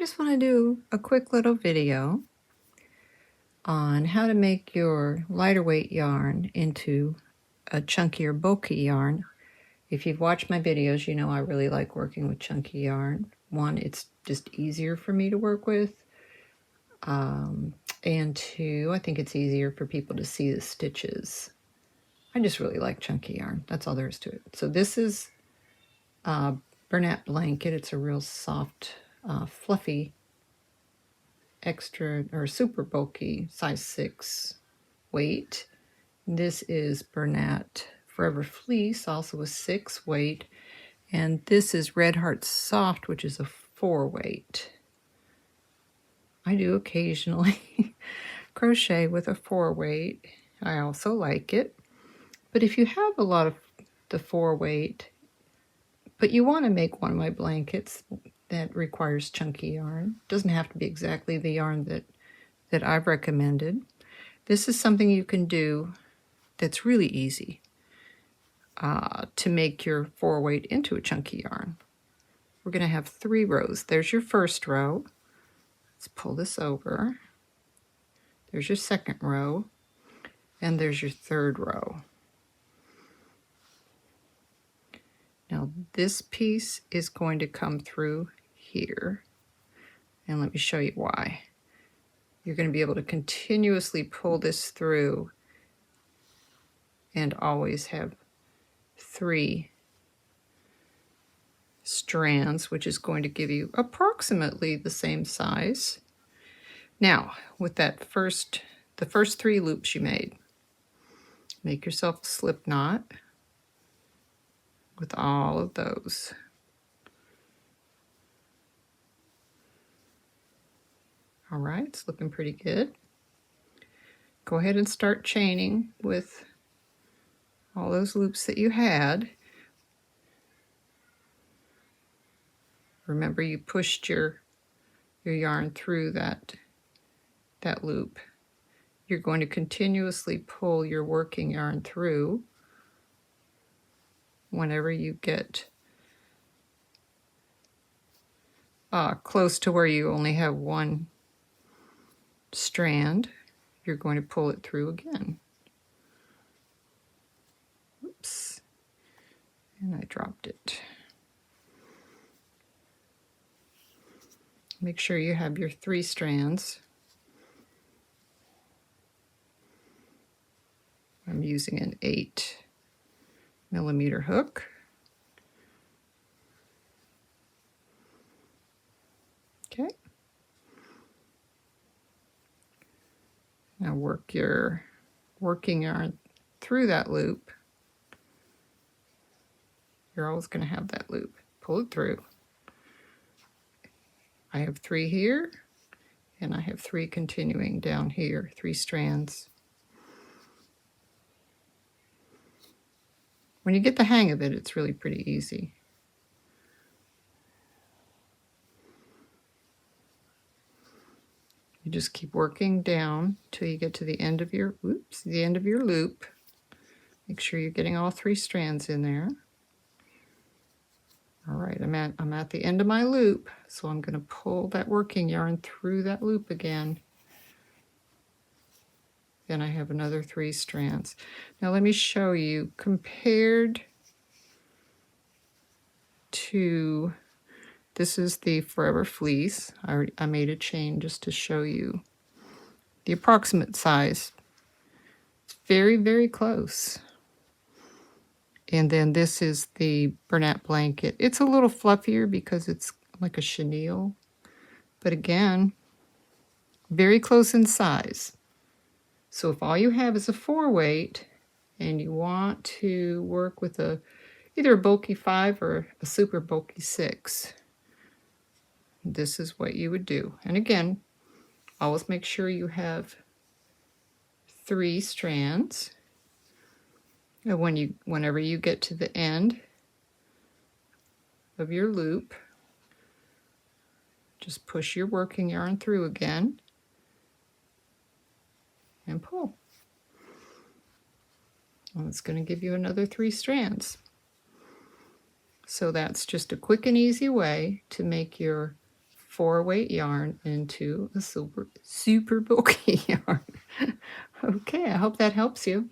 just want to do a quick little video on how to make your lighter weight yarn into a chunkier, bulky yarn. If you've watched my videos, you know I really like working with chunky yarn. One, it's just easier for me to work with. And two, I think it's easier for people to see the stitches. I just really like chunky yarn. That's all there is to it. So this is Bernat blanket. It's a real soft, fluffy, extra or super bulky size 6 weight. This is Bernat Forever Fleece, also a 6 weight. And this is Red Heart Soft, which is a 4 weight. I do occasionally crochet with a 4 weight. I also like it. But if you have a lot of the 4 weight, but you want to make one of my blankets that requires chunky yarn, doesn't have to be exactly the yarn that I've recommended. This is something you can do that's really easy to make your 4 weight into a chunky yarn. We're going to have 3 rows. There's your first row. Let's pull this over. There's your second row, and there's your third row. Now this piece is going to come through here, and let me show you why. You're going to be able to continuously pull this through and always have 3 strands, which is going to give you approximately the same size. Now, with that the first 3 loops you made, make yourself a slip knot with all of those. All right, it's looking pretty good. Go ahead and start chaining with all those loops that you had. Remember, you pushed your yarn through that loop. You're going to continuously pull your working yarn through whenever you get close to where you only have 1 strand. You're going to pull it through again. Oops, and I dropped it. Make sure you have your 3 strands. I'm using an 8mm hook. Okay. Now work your working yarn through that loop. You're always going to have that loop. Pull it through. I have 3 here, and I have 3 continuing down here, 3 strands. When you get the hang of it, it's really pretty easy. You just keep working down till you get to the end of your loop. Make sure you're getting all 3 strands in there. All right, I'm at the end of my loop, so I'm going to pull that working yarn through that loop again. Then I have another 3 strands. Now let me show you, compared to, this is the Forever Fleece. I made a chain just to show you the approximate size. It's very, very close. And then this is the Bernat blanket. It's a little fluffier because it's like a chenille, but again, very close in size. So if all you have is a 4 weight and you want to work with either a bulky 5 or a super bulky 6, this is what you would do. And again, always make sure you have 3 strands. And whenever you get to the end of your loop, just push your working yarn through again and pull. And it's going to give you another 3 strands. So that's just a quick and easy way to make your 4-weight yarn into a super bulky yarn. Okay, I hope that helps you.